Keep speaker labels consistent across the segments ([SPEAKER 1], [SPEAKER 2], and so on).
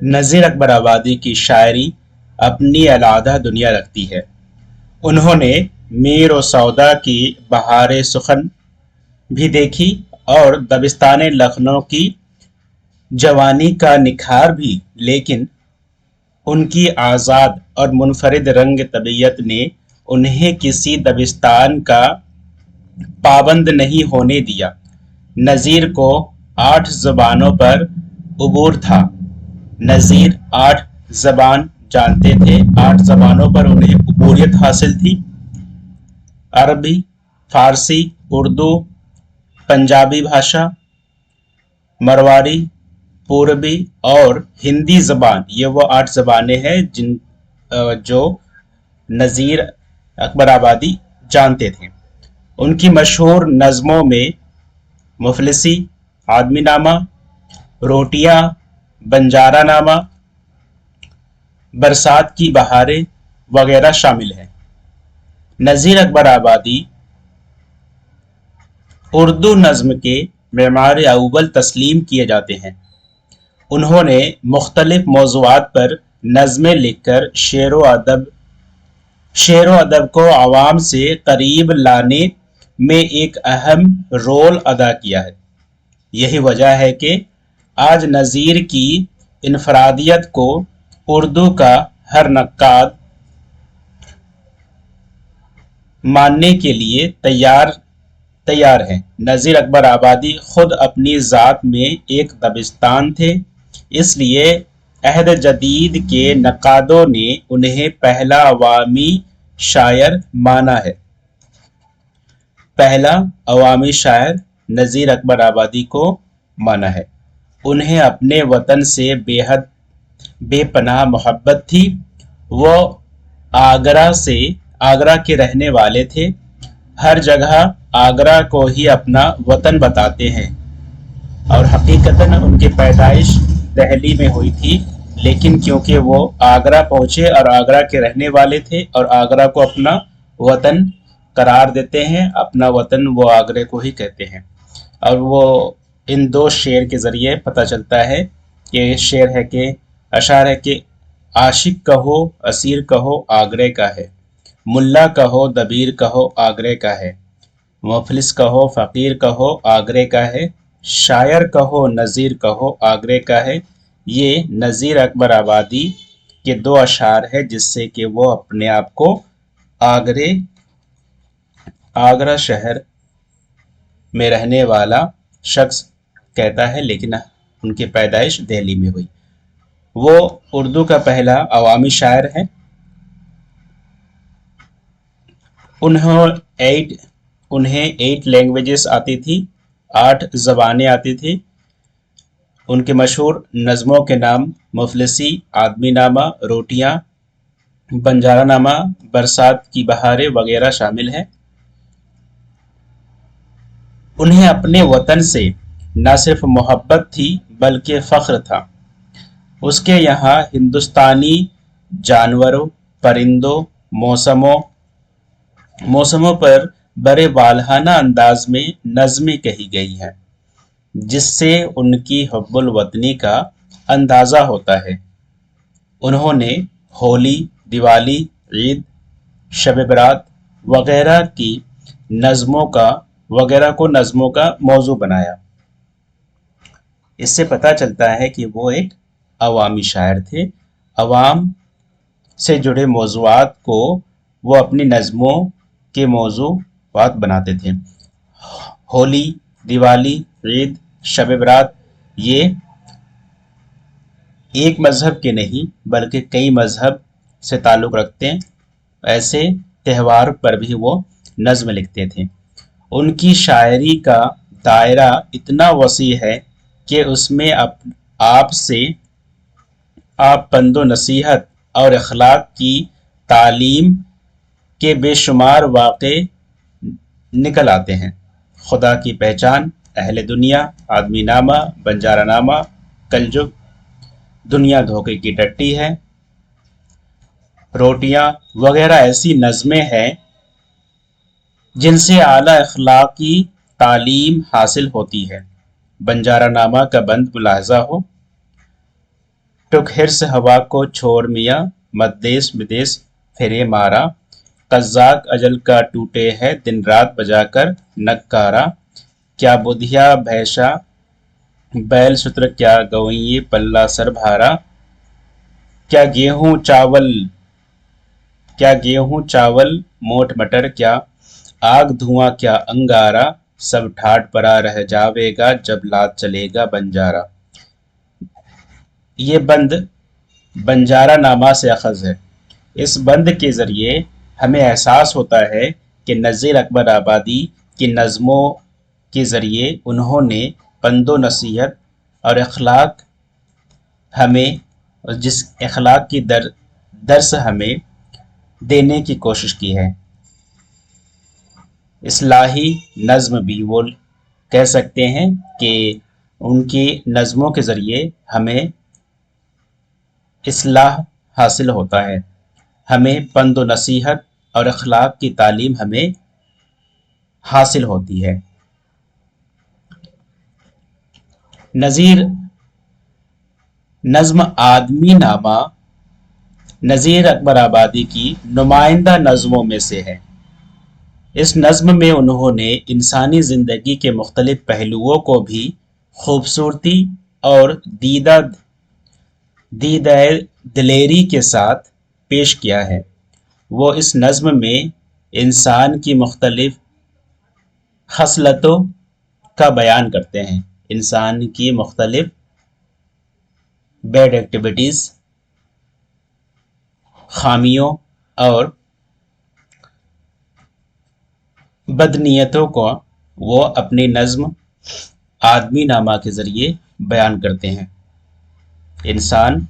[SPEAKER 1] نذیر اکبر آبادی کی شاعری اپنی علیحدہ دنیا رکھتی ہے۔ انہوں نے میر و سودا کی بہار سخن بھی دیکھی اور دبستان لکھنؤ کی جوانی کا نکھار بھی، لیکن ان کی آزاد اور منفرد رنگ طبیعت نے انہیں کسی دبستان کا پابند نہیں ہونے دیا۔ نذیر کو 8 زبانوں پر عبور تھا۔ نذیر 8 زبان جانتے تھے، 8 زبانوں پر انہیں عبوریت حاصل تھی: عربی، فارسی، اردو، پنجابی بھاشا، مرواڑی، پوربی اور ہندی زبان۔ یہ وہ 8 زبانیں ہیں جو نذیر اکبر آبادی جانتے تھے۔ ان کی مشہور نظموں میں مفلسی، آدمی نامہ، روٹیاں، بنجارہ نامہ، برسات کی بہاریں وغیرہ شامل ہیں۔ نذیر اکبر آبادی اردو نظم کے معمار اول تسلیم کیے جاتے ہیں۔ انہوں نے مختلف موضوعات پر نظمیں لکھ کر شعر و ادب کو عوام سے قریب لانے میں ایک اہم رول ادا کیا ہے۔ یہی وجہ ہے کہ آج نذیر کی انفرادیت کو اردو کا ہر نقاد ماننے کے لیے تیار ہے۔ نذیر اکبر آبادی خود اپنی ذات میں ایک دبستان تھے، اس لیے عہد جدید کے نقادوں نے انہیں پہلا عوامی شاعر مانا ہے۔ پہلا عوامی شاعر نذیر اکبر آبادی کو مانا ہے۔ انہیں اپنے وطن سے بے پناہ محبت تھی۔ وہ آگرہ کے رہنے والے تھے۔ ہر جگہ آگرہ کو ہی اپنا وطن بتاتے ہیں، اور حقیقتاً ان کی پیدائش دہلی میں ہوئی تھی، لیکن کیونکہ وہ آگرہ پہنچے اور آگرہ کے رہنے والے تھے اور آگرہ کو اپنا وطن قرار دیتے ہیں، اپنا وطن وہ آگرہ کو ہی کہتے ہیں۔ اور وہ ان 2 شعر کے ذریعے پتہ چلتا ہے کہ اشعار ہے کہ عاشق کہو اسیر کہو آگرہ کا ہے، ملا کہو دبیر کہو آگرہ کا ہے، مفلس کہو فقیر کہو آگرہ کا ہے، شاعر کہو نذیر کہو آگرہ کا ہے۔ یہ نذیر اکبر آبادی کے 2 اشعار ہے جس سے کہ وہ اپنے آپ کو آگرہ شہر میں رہنے والا شخص کہتا ہے، لیکن ان کی پیدائش دہلی میں ہوئی۔ وہ اردو کا پہلا عوامی شاعر ہے۔ انہیں 8 لینگویجز آتی تھی، 8 زبانیں آتی تھی۔ ان کے مشہور نظموں کے نام مفلسی، آدمی نامہ، روٹیاں، بنجارہ نامہ، برسات کی بہاریں وغیرہ شامل ہیں۔ انہیں اپنے وطن سے نہ صرف محبت تھی بلکہ فخر تھا۔ اس کے یہاں ہندوستانی جانوروں، پرندوں، موسموں پر بڑے والہانہ انداز میں نظمیں کہی گئی ہیں، جس سے ان کی حب الوطنی کا اندازہ ہوتا ہے۔ انہوں نے ہولی، دیوالی، عید، شب برات وغیرہ کو نظموں کا موضوع بنایا۔ اس سے پتہ چلتا ہے کہ وہ ایک عوامی شاعر تھے۔ عوام سے جڑے موضوعات کو وہ اپنی نظموں کے موضوعات بناتے تھے۔ ہولی، دیوالی، عید، شب برات یہ ایک مذہب کے نہیں بلکہ کئی مذہب سے تعلق رکھتے ہیں، ایسے تہوار پر بھی وہ نظم لکھتے تھے۔ ان کی شاعری کا دائرہ اتنا وسیع ہے کہ اس میں آپ پند و نصیحت اور اخلاق کی تعلیم کے بے شمار واقعے نکل آتے ہیں۔ خدا کی پہچان، اہل دنیا، آدمی نامہ، بنجارہ نامہ، کلجگ، دنیا دھوکے کی ٹٹی ہے، روٹیاں وغیرہ ایسی نظمیں ہیں جن سے اعلیٰ اخلاقی تعلیم حاصل ہوتی ہے۔ بنجارہ نامہ کا بند ملاحظہ ہو: टुक हिर्स हवा को छोड़ मियाँ, मत देश विदेश फिरे मारा। कज़्ज़ाक़ अजल का टूटे है दिन रात बजाकर नक्कारा। क्या बुधिया भैंसा बैल सूत्र क्या गवैये पल्ला सर भारा। क्या गेहूं चावल क्या गेहूं चावल मोट मटर क्या, आग धुआं क्या अंगारा। सब ठाट परा रह जावेगा जब लात चलेगा बंजारा। ये बंद बंजारा नामा से अखज़ है। इस बंद के ज़रिए हमें एहसास होता है कि नज़ीर अकबर आबादी की नज़मों के ज़रिए उन्होंने पंदो नसीहत और अखलाक हमें, जिस अखलाक की दर्स हमें देने की कोशिश की है। इस्लाही नज़्म भी वो कह सकते हैं कि उनकी नज़मों के ज़रिए हमें इस्लाह हासिल होता है, हमें पंद व नसीहत और अखलाक की तालीम हमें हासिल होती है। नज़ीर नज़्म आदमी नामा नज़ीर अकबर आबादी की नुमाइंदा नज़मों में से है। इस नज़्म में उन्होंने इंसानी ज़िंदगी के मुख्तलिफ पहलुओं को भी खूबसूरती और दिलेरी के साथ पेश किया है। वो इस नज़्म में इंसान की मुख्तलिफ खसलतों का बयान करते हैं, इंसान की मुख्तलिफ बैड एक्टिविटीज़, खामियों और बदनीयतों को वो अपनी नज़्म आदमी नामा के ज़रिए बयान करते हैं। इंसान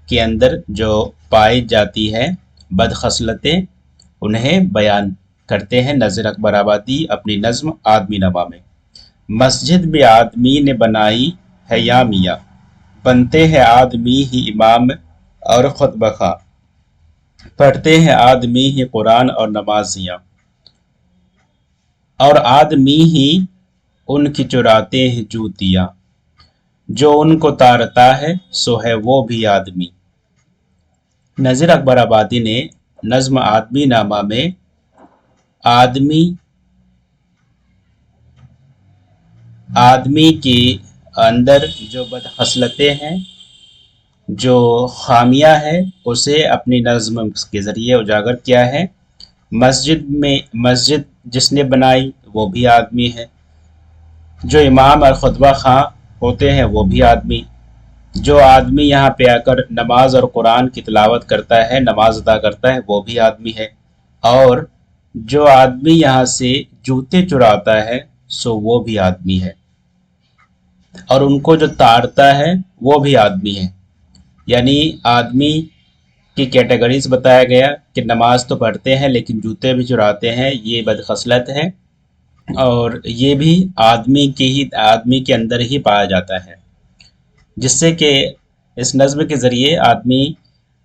[SPEAKER 1] के अंदर जो पाई जाती है बदखसलतें, उन्हें बयान करते हैं नज़ीर अकबर आबादी अपनी नज़्म आदमी नामा में। मस्जिद भी आदमी ने बनाई है या मियाँ, बनते हैं आदमी ही इमाम और खुतबा खा, पढ़ते हैं आदमी ही कुरान और नमाजियाँ, और आदमी ही उनकी चुराते हैं जूतियाँ। जो उनको तारता है सो है वो भी आदमी। नज़ीर अकबर आबादी ने नज़्म आदमी नामा में आदमी के अंदर जो बदखसलतें हैं, जो खामियां हैं, उसे अपनी नज़्म के ज़रिए उजागर किया है। मस्जिद जिसने बनाई वो भी आदमी है, जो इमाम और खुतबा खां होते हैं वो भी आदमी, जो आदमी यहाँ पे आकर नमाज और कुरान की तिलावत करता है, नमाज अदा करता है, वो भी आदमी है, और जो आदमी यहाँ से जूते चुराता है सो वो भी आदमी है, और उनको जो ताड़ता है वो भी आदमी है। यानी आदमी की कैटेगरीज बताया गया कि नमाज तो पढ़ते हैं लेकिन जूते भी चुराते हैं, ये बदखसलत है, और ये भी आदमी के अंदर ही पाया जाता है। जिससे कि इस नज़्म के ज़रिए आदमी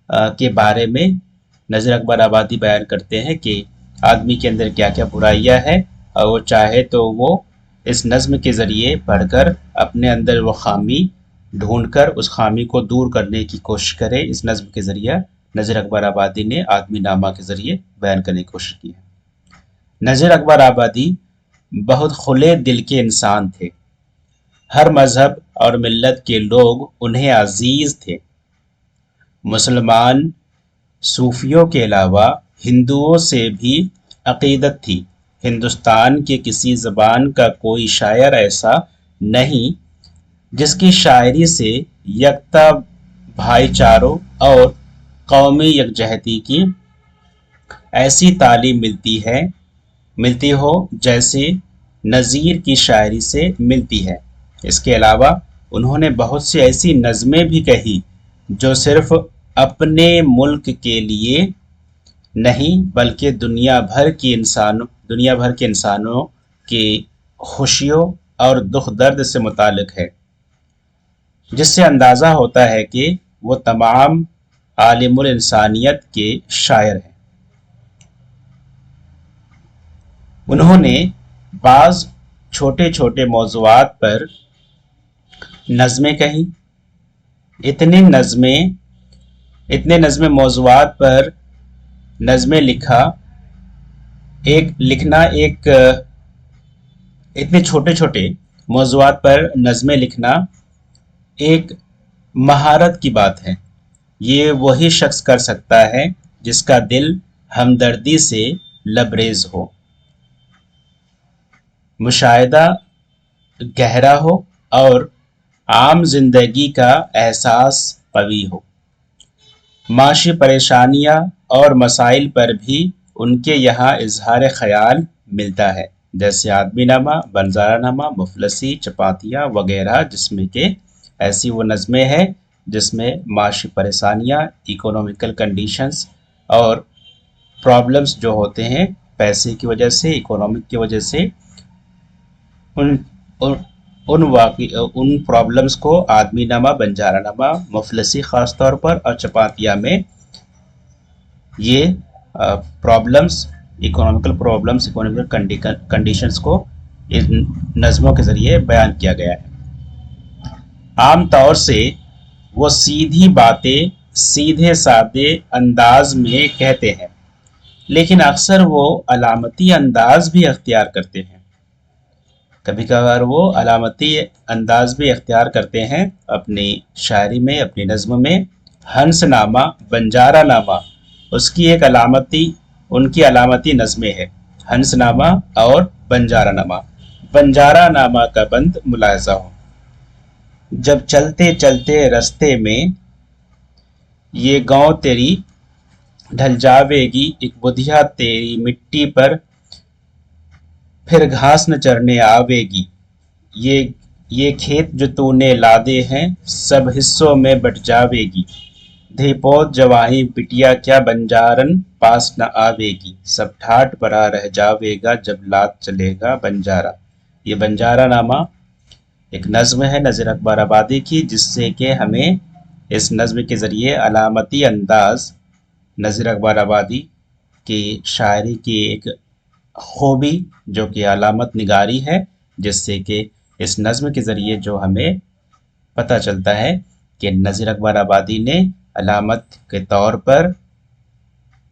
[SPEAKER 1] के बारे में नज़ीर अकबर आबादी बयान करते हैं कि आदमी के अंदर क्या क्या बुराइयां हैं, और वो चाहे तो वो इस नज़्म के ज़रिए पढ़कर अपने अंदर वो खामी ढूंढकर उस खामी को दूर करने की कोशिश करे। इस नज़्म के ज़रिए नज़ीर अकबर आबादी ने आदमी नामा के ज़रिए बयान करने की कोशिश की है। नज़ीर अकबर आबादी बहुत खुले दिल के इंसान थे। हर मज़हब और मिल्लत के लोग उन्हें अजीज़ थे। मुसलमान सूफियों के अलावा हिंदुओं से भी अकीदत थी। हिंदुस्तान के किसी ज़बान का कोई शायर ऐसा नहीं जिसकी शायरी से यकता भाईचारों और कौमी यकजहती की ऐसी तालीम मिलती हो जैसे नज़ीर की शायरी से मिलती है। इसके अलावा उन्होंने बहुत सी ऐसी नज़में भी कही जो सिर्फ अपने मुल्क के लिए नहीं बल्कि दुनिया भर के इंसानों की खुशियों और दुख दर्द से मुताल्लिक़ है, जिससे अंदाज़ा होता है कि वो तमाम आलिमुल इंसानियत के शायर हैं। उन्होंने बाज़ छोटे छोटे मौज़ूआत पर नज़में कही, इतने नज़में इतने नज़्म मौज़ूआत पर नज़में लिखना एक इतने छोटे छोटे मौज़ूआत पर नज़में लिखना एक महारत की बात है। ये वही शख्स कर सकता है जिसका दिल हमदर्दी से लबरेज हो, मुशाहिदा गहरा हो और आम जिंदगी का एहसास कवी हो। माशी परेशानियां और मसाइल पर भी उनके यहाँ इजहार ख्याल मिलता है, जैसे आदमी नामा, बंजारा नामा, मुफलसी, चपातियाँ वगैरह, जिसमें के ऐसी वो नज़में हैं जिसमें माशी परेशानियाँ, इकोनॉमिकल कंडीशंस और प्रॉब्लम्स जो होते हैं पैसे की वजह से, इकोनॉमिक की वजह से, उन उन उन प्रॉब्लम्स को आदमी नामा, बंजारा नामा, मुफलसी ख़ास तौर पर और चपातिया में ये प्रॉब्लम्स, इकोनॉमिकल कंडीशंस को इन नज़मों के ज़रिए बयान किया गया है। आम तौर से वो सीधी बातें सीधे सादे अंदाज में कहते हैं, लेकिन अक्सर वो अलामती अंदाज भी अख्तियार करते हैं। कभी कभार वो अलामती अंदाज भी अख्तियार करते हैं अपनी शायरी में, अपनी नज़्म में। हंसनामा, बंजारा नामा उनकी अलामती नज़में है। हंसनामा और बंजारा नामा। बंजारा नामा का बंद मुलाहजा हो। जब चलते चलते रस्ते में ये गाँव तेरी ढल जावेगी, एक बुधिया तेरी मिट्टी पर फिर घास न चरने आवेगी। ये खेत जो तूने लादे हैं सब हिस्सों में बट जावेगी। धिपोत जवाही बिटिया क्या बंजारन पास न आवेगी। सब ठाट परा रह जावेगा जब लाद चलेगा बंजारा। ये बंजारा नामा एक नज़्म है नज़ीर अकबर आबादी की, जिससे कि हमें इस नज़्म के ज़रिए अलामती अंदाज नज़ीर अकबर आबादी की शायरी की एक खूबी जो कि अलामत निगारी है, जिससे कि इस नज़्म के ज़रिए जो हमें पता चलता है कि नज़ीर अकबर आबादी ने अलामत के तौर पर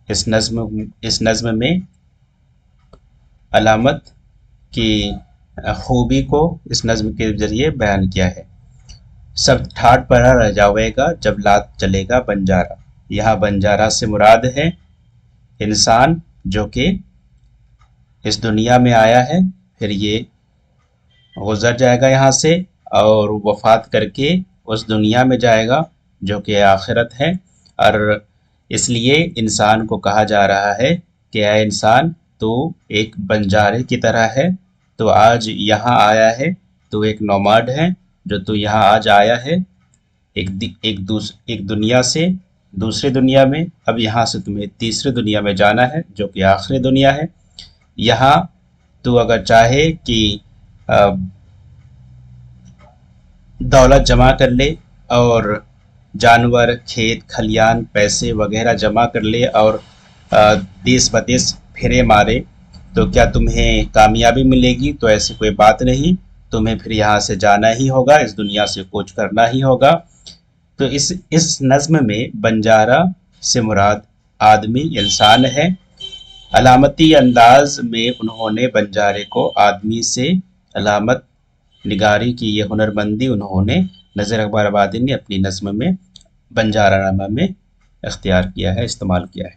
[SPEAKER 1] इस नज़्म में अलामत की खूबी को इस नज़्म के ज़रिए बयान किया है। सब ठाट पड़ा रह जावेगा जब लात चलेगा बंजारा। यहाँ बंजारा से मुराद है इंसान जो कि इस दुनिया में आया है, फिर ये गुजर जाएगा यहाँ से और वफ़ात करके उस दुनिया में जाएगा जो कि आखिरत है। और इसलिए इंसान को कहा जा रहा है कि ऐ इंसान, तो एक बंजारे की तरह है, तो आज यहाँ आया है, तो एक नोमाड है जो तू यहाँ आज आया है एक दुनिया से दूसरी दुनिया में। अब यहाँ से तुम्हें तीसरी दुनिया में जाना है जो कि आखिरी दुनिया है। यहाँ तू अगर चाहे कि दौलत जमा कर ले और जानवर, खेत खलियान, पैसे वगैरह जमा कर ले और देश बदेश फिरे मारे, तो क्या तुम्हें कामयाबी मिलेगी? तो ऐसी कोई बात नहीं, तुम्हें फिर यहाँ से जाना ही होगा, इस दुनिया से कूच करना ही होगा। तो इस नज़्म में बंजारा से मुराद आदमी, इंसान है। अलामती अंदाज में उन्होंने बंजारे को आदमी से अलामत निगारी की ये हुनरमंदी उन्होंने नज़ीर अकबर आबादी ने अपनी नज़्म में बंजारा नामा में इख्तियार किया है, इस्तेमाल किया है।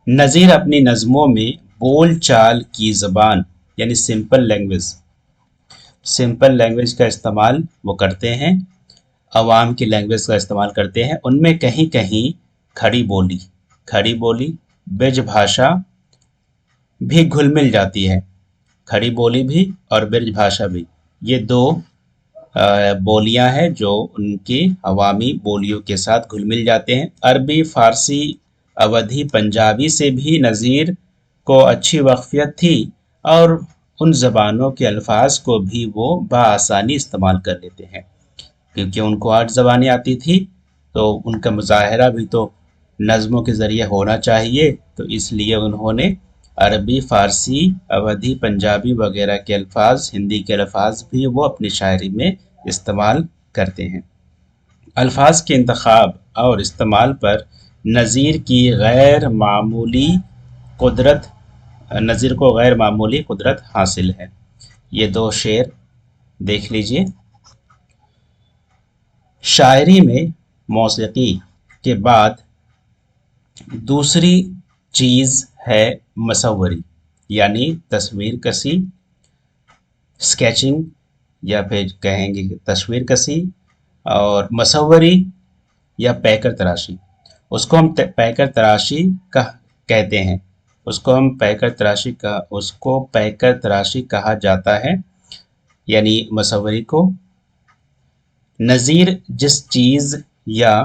[SPEAKER 1] नज़ीर अपनी नज़मों में बोल चाल की ज़बान यानी सिंपल लैंग्वेज का इस्तेमाल वो करते हैं, अवाम की लैंग्वेज का इस्तेमाल करते हैं। उनमें कहीं कहीं खड़ी बोली ब्रज भाषा भी घुल मिल जाती है। खड़ी बोली भी और ब्रज भाषा भी, ये दो बोलियां हैं जो उनकी अवामी बोलियों के साथ घुल मिल जाते हैं। अरबी, फ़ारसी, अवधी, पंजाबी से भी नज़ीर को अच्छी वाक़फ़ियत थी और उन ज़बानों के अल्फाज को भी वो बआसानी इस्तेमाल कर लेते हैं, क्योंकि उनको 8 ज़बानें आती थी, तो उनका मुज़ाहरा भी तो नज़मों के ज़रिए होना चाहिए। तो इसलिए उन्होंने अरबी, फ़ारसी, अवधी, पंजाबी वगैरह के अल्फाज, हिंदी के अल्फाज भी वो अपनी शायरी में इस्तेमाल کرتے ہیں۔ الفاظ کے انتخاب اور استعمال پر نظیر کی غیر معمولی قدرت نظیر کو غیر معمولی قدرت حاصل ہے۔ یہ دو شعر دیکھ لیجئے۔ شاعری میں موسیقی کے بعد دوسری چیز ہے مصوری، یعنی تصویر کشی، اسکیچنگ یا پھر کہیں گے تصویر کشی، اور مصوری یا پیکر تراشی۔ اس کو ہم پیکر تراشی کہتے ہیں، اس کو پیکر تراشی کہا جاتا ہے، یعنی مصوری کو۔ نظیر جس چیز یا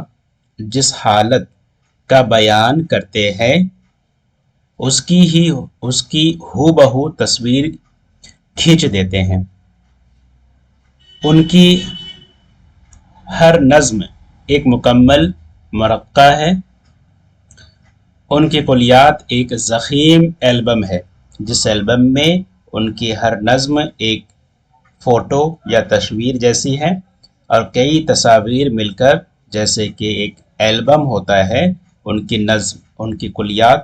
[SPEAKER 1] جس حالت کا بیان کرتے ہیں اس کی ہو بہو تصویر کھینچ دیتے ہیں۔ ان کی ہر نظم ایک مکمل مرقع ہے، ان کی کلیات ایک ضخیم البم ہے، جس البم میں ان کی ہر نظم ایک فوٹو یا تصویر جیسی ہے، اور کئی تصاویر مل کر جیسے کہ ایک البم ہوتا ہے ان کی نظم، ان کی کلیات،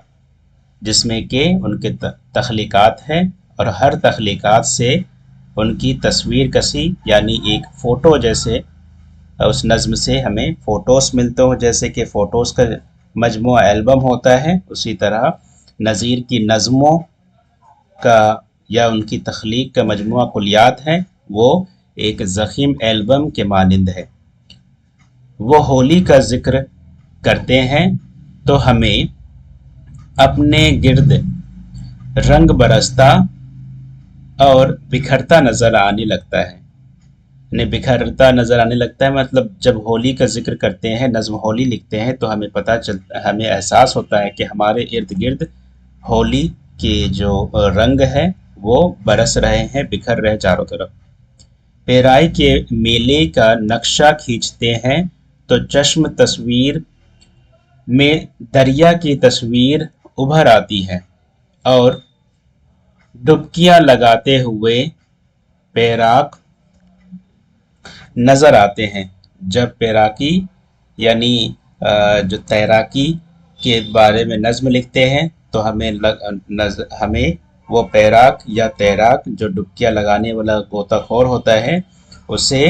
[SPEAKER 1] جس میں کہ ان کے تخلیقات ہیں، اور ہر تخلیقات سے ان کی تصویر کشی یعنی ایک فوٹو جیسے اس نظم سے ہمیں فوٹوز ملتے ہوں، جیسے کہ فوٹوز کا مجموعہ البم ہوتا ہے، اسی طرح نظیر کی نظموں کا یا ان کی تخلیق کا مجموعہ کلیات ہیں، وہ ایک ضخیم البم کے مانند ہے۔ وہ ہولی کا ذکر کرتے ہیں تو ہمیں اپنے گرد رنگ برستا اور بکھرتا نظر آنے لگتا ہے، مطلب جب ہولی کا ذکر کرتے ہیں، نظم ہولی لکھتے ہیں تو ہمیں احساس ہوتا ہے کہ ہمارے ارد گرد ہولی کے جو رنگ ہے وہ برس رہے ہیں، بکھر رہے چاروں طرف۔ پیرائی کے میلے کا نقشہ کھینچتے ہیں تو چشم تصویر میں دریا کی تصویر ابھر آتی ہے، اور ڈبکیاں لگاتے ہوئے پیراک نظر آتے ہیں۔ جب پیراکی یعنی جو تیراکی کے بارے میں نظم لکھتے ہیں تو ہمیں وہ پیراک یا تیراک جو ڈبکیاں لگانے والا غوطہ خور ہوتا ہے، اسے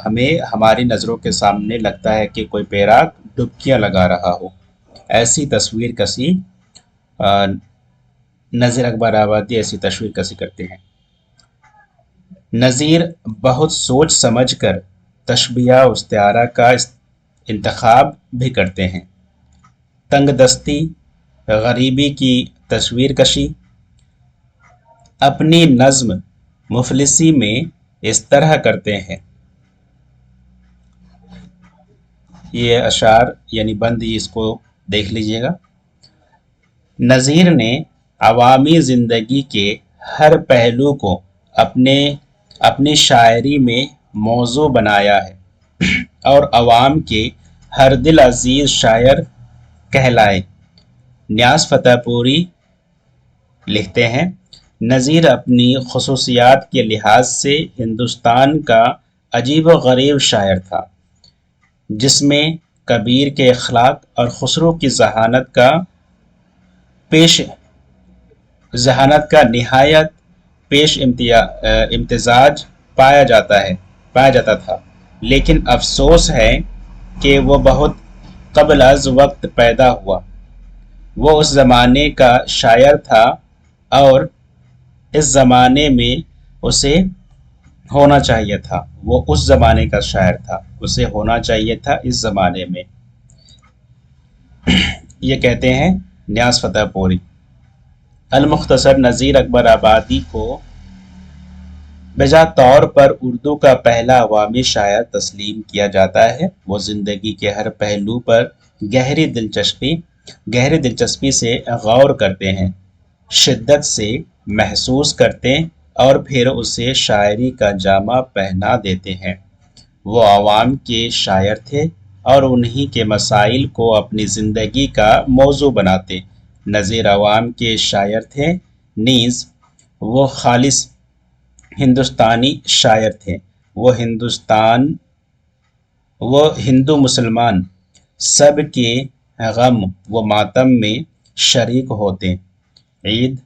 [SPEAKER 1] ہمیں ہماری نظروں کے سامنے لگتا ہے کہ کوئی پیراک ڈبکیاں لگا رہا ہو۔ ایسی تصویر کشی نظیر اکبر آبادی ایسی تصویر کشی کرتے ہیں۔ نظیر بہت سوچ سمجھ کر تشبیہ و استعارہ کا انتخاب بھی کرتے ہیں۔ تنگ دستی، غریبی کی تصویر کشی، اپنی نظم مفلسی میں اس طرح کرتے ہیں۔ یہ اشعار یعنی بند ہی اس کو دیکھ لیجئے گا۔ نظیر نے عوامی زندگی کے ہر پہلو کو اپنی شاعری میں موضوع بنایا ہے اور عوام کے ہر دل عزیز شاعر کہلائے۔ نیاز فتح پوری لکھتے ہیں، نظیر اپنی خصوصیات کے لحاظ سے ہندوستان کا عجیب و غریب شاعر تھا، جس میں کبیر کے اخلاق اور خسرو کی ذہانت کا نہایت پیش امتزاج پایا جاتا تھا، لیکن افسوس ہے کہ وہ بہت قبل از وقت پیدا ہوا۔ وہ اس زمانے کا شاعر تھا اور اس زمانے میں اسے ہونا چاہیے تھا، وہ اس زمانے کا شاعر تھا، اسے ہونا چاہیے تھا اس زمانے میں۔ یہ کہتے ہیں نیاز فتح پوری۔ المختصر، نظیر اکبر آبادی کو بجا طور پر اردو کا پہلا عوامی شاعر تسلیم کیا جاتا ہے۔ وہ زندگی کے ہر پہلو پر گہری دلچسپی سے غور کرتے ہیں، شدت سے محسوس کرتے اور پھر اسے شاعری کا جامہ پہنا دیتے ہیں۔ وہ عوام کے شاعر تھے اور انہی کے مسائل کو اپنی زندگی کا موضوع بناتے۔ نظیر عوام کے شاعر تھے، نیز وہ خالص ہندوستانی شاعر تھے۔ وہ ہندوستان وہ ہندو مسلمان سب کے غم و ماتم میں شریک ہوتے. عید،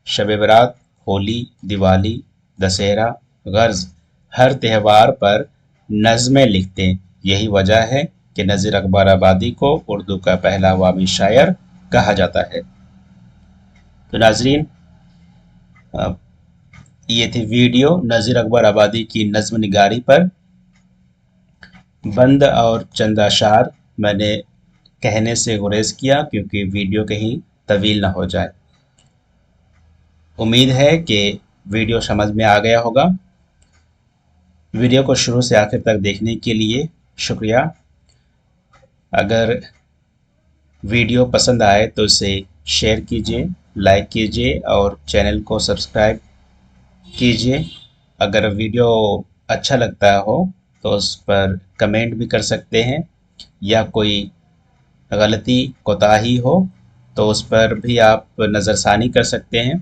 [SPEAKER 1] شب برات، ہولی، دیوالی، دسہرہ، غرض ہر تہوار پر نظمیں لکھتے. یہی وجہ ہے کہ نذیر اکبر آبادی کو اردو کا پہلا عوامی شاعر کہا جاتا ہے. تو ناظرین، یہ تھی ویڈیو نذیر اکبر آبادی کی نظم نگاری پر. بند اور چند اشعار میں نے کہنے سے گریز کیا کیونکہ ویڈیو کہیں طویل نہ ہو جائے. امید ہے کہ ویڈیو سمجھ میں آ گیا ہوگا. ویڈیو کو شروع سے آخر تک دیکھنے کے لیے شکریہ. اگر ویڈیو پسند آئے تو اسے شیئر کیجیے، لائک کیجیے اور چینل کو سبسکرائب کیجیے. اگر ویڈیو اچھا لگتا ہو تو اس پر کمنٹ بھی کر سکتے ہیں، یا کوئی غلطی کوتاہی ہو تو اس پر بھی آپ نظر ثانی کر سکتے ہیں.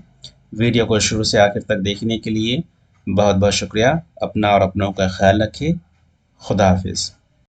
[SPEAKER 1] ویڈیو کو شروع سے آخر تک دیکھنے کے لیے بہت بہت شکریہ. اپنا اور اپنوں کا خیال رکھیں. خدا حافظ.